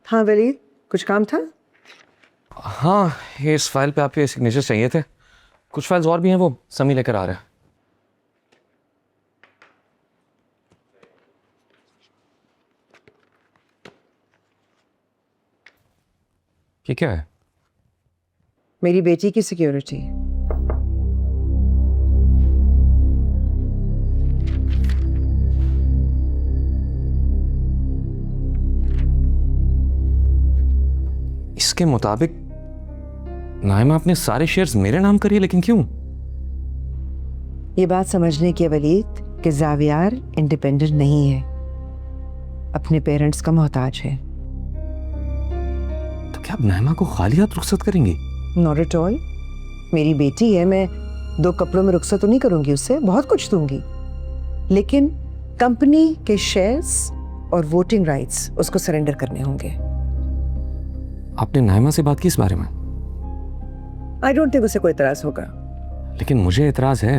हाँ वलीद, कुछ काम था? हाँ, ये इस फाइल पे आपके सिग्नेचर चाहिए थे। कुछ फाइल्स और भी हैं, वो समी लेकर आ रहा है। ये क्या है? मेरी बेटी की सिक्योरिटी। इसके मुताबिक नाइमा अपने सारे शेयर्स मेरे नाम करिए, लेकिन क्यों? ये बात समझने की है वलीद कि जावियार इंडिपेंडेंट नहीं है, अपने पेरेंट्स का मोहताज है। तो क्या आप नाइमा को खाली हाथ रुखसत करेंगी? Not at all. मेरी बेटी है, मैं 2 कपड़ों में रुखसत तो नहीं करूंगी, उससे बहुत कुछ दूंगी, लेकिन कंपनी के शेयर्स और वोटिंग राइट्स उसको सरेंडर करने होंगे। आपने नाइमा से बात की इस बारे में? आई डोंट थिंक उसे कोई इतराज होगा। लेकिन मुझे इतराज है।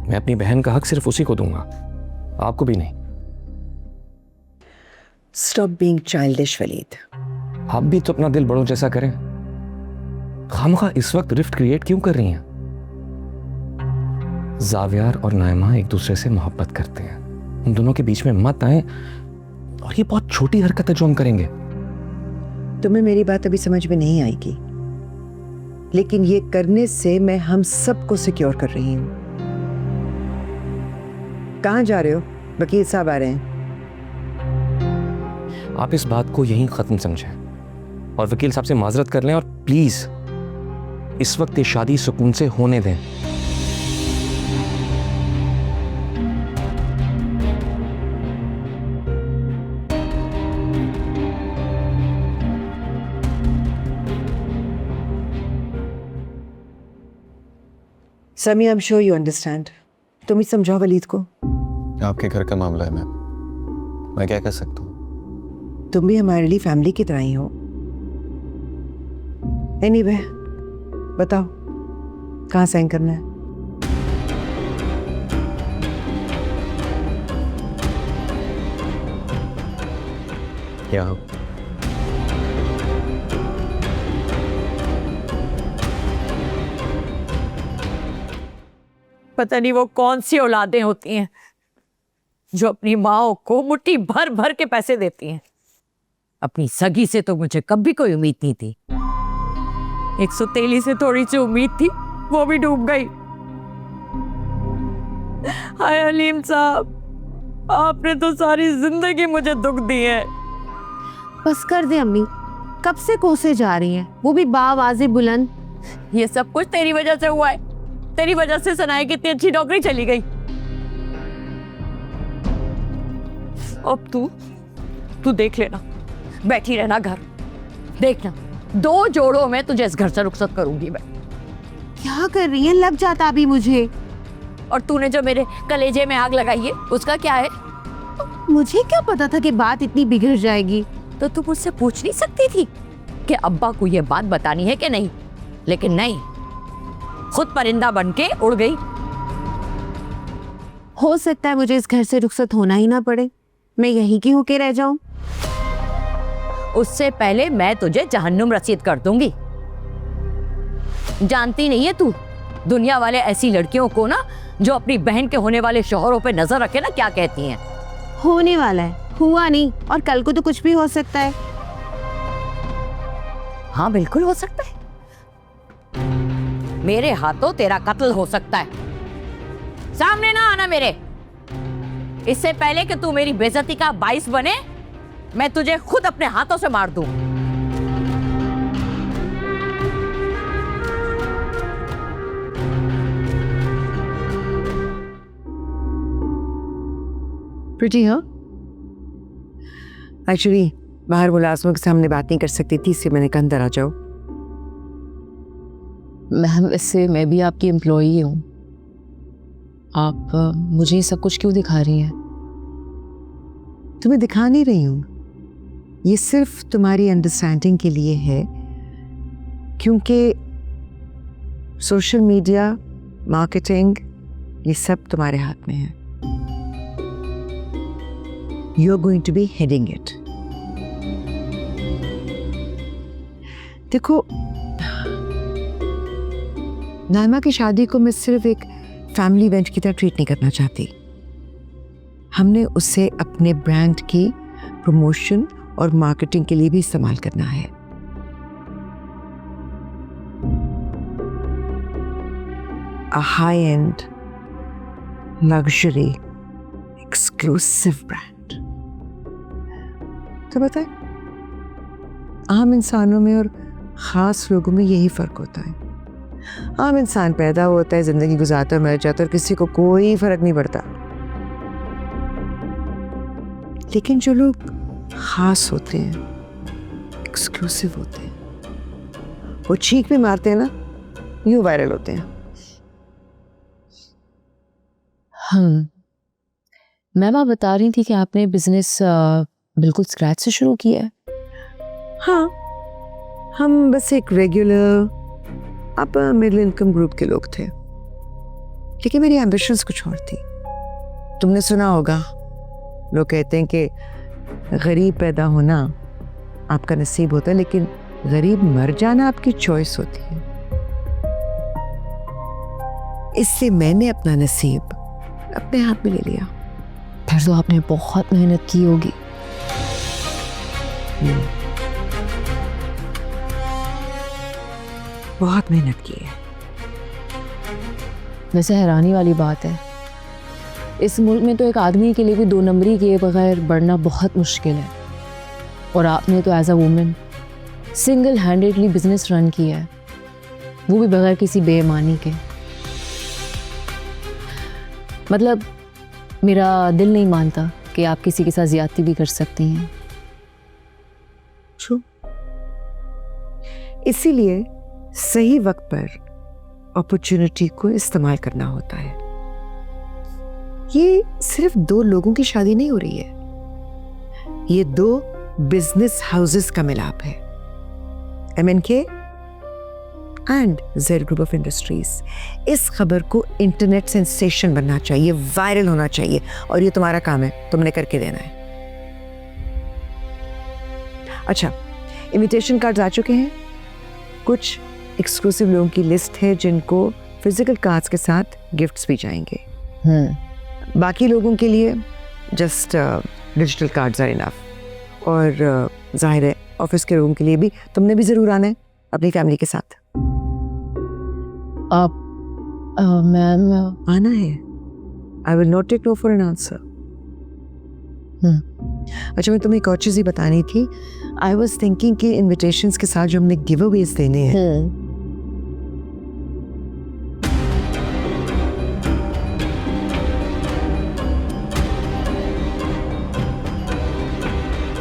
मैं अपनी बहन का हक सिर्फ उसी को दूंगा, आपको भी नहीं। Stop being childish Walid. आप भी तो अपना दिल बड़ों जैसा करें। खामखा इस वक्त रिफ्ट क्रिएट क्यों कर रही हैं? जावियार और नाइमा एक दूसरे से मोहब्बत करते हैं, उन दोनों के बीच में मत आए। और ये बहुत छोटी हरकत है जो हम करेंगे। तुम्हें मेरी बात अभी समझ में नहीं आएगी, लेकिन ये करने से मैं हम सबको सिक्योर कर रही हूं। कहां जा रहे हो? वकील साहब आ रहे हैं। आप इस बात को यहीं खत्म समझें और वकील साहब से माजरत कर लें, और प्लीज इस वक्त ये शादी सुकून से होने दें। समी, I am sure you understand. तुम ही समझाओ वलीद को। आपके घर का मामला है मैम, मैं क्या कर सकता हूँ? तुम भी हमारे लिए फैमिली की तरह ही हो। एनीवे, बताओ कहाँ साइन करना है? यहाँ। पता नहीं वो कौन सी औलादें होती हैं जो अपनी माओ को मुट्ठी भर भर के पैसे देती हैं। अपनी सगी से तो मुझे कभी कोई उम्मीद नहीं थी। एक सुतेली से थोड़ी सी उम्मीद थी, वो भी डूब गई। हाय हलीम साहब, आपने तो सारी जिंदगी मुझे दुख दी है। बस कर दे अम्मी, कब से कोसे जा रही हैं, वो भी बाआवाज़े बुलंद। ये सब कुछ तेरी वजह से हुआ है। तेरी वजह से सनाया की इतनी अच्छी नौकरी चली गई। अब तू देख लेना, बैठी रहना घर, देखना 2 जोड़ों में तुझे इस घर से रुखसत करूंगी मैं। क्या कर रही हैं? लग जाता भी मुझे। और तूने जो मेरे कलेजे में आग लगाई है उसका क्या है? मुझे क्या पता था कि बात इतनी बिगड़ जाएगी। तो तू मुझसे पूछ नहीं सकती थी कि अब्बा को ये बात बतानी है कि नहीं? लेकिन नहीं, खुद परिंदा बन के उड़ गई। हो सकता है मुझे इस घर से रुखसत होना ही ना पड़े, मैं यहीं की होके रह जाऊं। उससे पहले मैं तुझे जहन्नुम रसीद कर दूंगी। जानती नहीं है तू, दुनिया वाले ऐसी लड़कियों को ना, जो अपनी बहन के होने वाले शौहरों पे नजर रखे ना, क्या कहती हैं? होने वाला है, हुआ नहीं, और कल को तो कुछ भी हो सकता है। हाँ बिल्कुल हो सकता है। मेरे हाथों तेरा कत्ल हो सकता है। सामने ना आना मेरे। इससे पहले कि तू मेरी बेइज्जती का बाइस बने, मैं तुझे खुद अपने हाथों से मार दूं। प्रीति, हाँ एक्चुअली बाहर मुलाजमों के सामने बात नहीं कर सकती थी, इससे मैंने कहा अंदर आ जाओ। मैम वैसे मैं भी आपकी एम्प्लॉई हूँ, आप मुझे ये सब कुछ क्यों दिखा रही हैं? तुम्हें दिखा नहीं रही हूँ, ये सिर्फ तुम्हारी अंडरस्टैंडिंग के लिए है, क्योंकि सोशल मीडिया, मार्केटिंग, ये सब तुम्हारे हाथ में है। You are going to be heading it. देखो, नाइमा की शादी को मैं सिर्फ एक फैमिली इवेंट की तरह ट्रीट नहीं करना चाहती। हमने उसे अपने ब्रांड की प्रमोशन और मार्केटिंग के लिए भी इस्तेमाल करना है। A high-end, luxury, exclusive brand। तो बताए, आम इंसानों में और ख़ास लोगों में यही फ़र्क होता है। आम इंसान पैदा होता है, ज़िंदगी गुजारता है, मर जाता है और किसी को कोई फ़र्क नहीं पड़ता। लेकिन जो लोग ख़ास होते हैं, एक्सक्लूसिव होते हैं, वो चीख भी मारते हैं ना, यूँ वायरल होते हैं। मैम आप बता रही थी कि आपने बिजनेस बिल्कुल स्क्रैच से शुरू किया है। हाँ, हम बस एक रेगुलर अब मिडिल इनकम ग्रुप के लोग थे, लेकिन मेरी एम्बिशंस कुछ और थी। तुमने सुना होगा, लोग कहते हैं कि गरीब पैदा होना आपका नसीब होता है, लेकिन गरीब मर जाना आपकी चॉइस होती है। इससे मैंने अपना नसीब अपने हाथ में ले लिया। फिर तो आपने बहुत मेहनत की होगी। बहुत मेहनत की है। वैसे हैरानी वाली बात है, इस मुल्क में तो एक आदमी के लिए भी 2 नंबरी किए बगैर बढ़ना बहुत मुश्किल है, और आपने तो as a women single handedly business run किया है, वो भी बगैर किसी बेईमानी के। मतलब मेरा दिल नहीं मानता कि आप किसी के साथ ज्यादती भी कर सकती हैं। ट्रू। इसीलिए सही वक्त पर अपॉर्चुनिटी को इस्तेमाल करना होता है। ये सिर्फ 2 लोगों की शादी नहीं हो रही है, ये 2 बिजनेस हाउसेस का मिलाप है। MNK and Z group of industries. इस खबर को इंटरनेट सेंसेशन बनना चाहिए, वायरल होना चाहिए, और ये तुम्हारा काम है, तुमने करके देना है। अच्छा, इनविटेशन कार्ड्स आ चुके हैं। कुछ एक्सक्लूसिव लोगों की लिस्ट है जिनको फिजिकल कार्ड्स के साथ गिफ्ट्स भी जाएंगे। बाकी लोगों के लिए just digital cards are enough. और जाहिर है ऑफिस के लोगों के लिए भी तुमने भी ज़रूर आना है अपनी फैमिली के साथ। आप मैम आना है। I will not take no for an answer. अच्छा, मैं तुम्हें एक और चीज़ ही बतानी थी। आई वॉज थिंकिंग कि इन्विटेशंस के साथ जो हमने गिव अवेज देने हैं,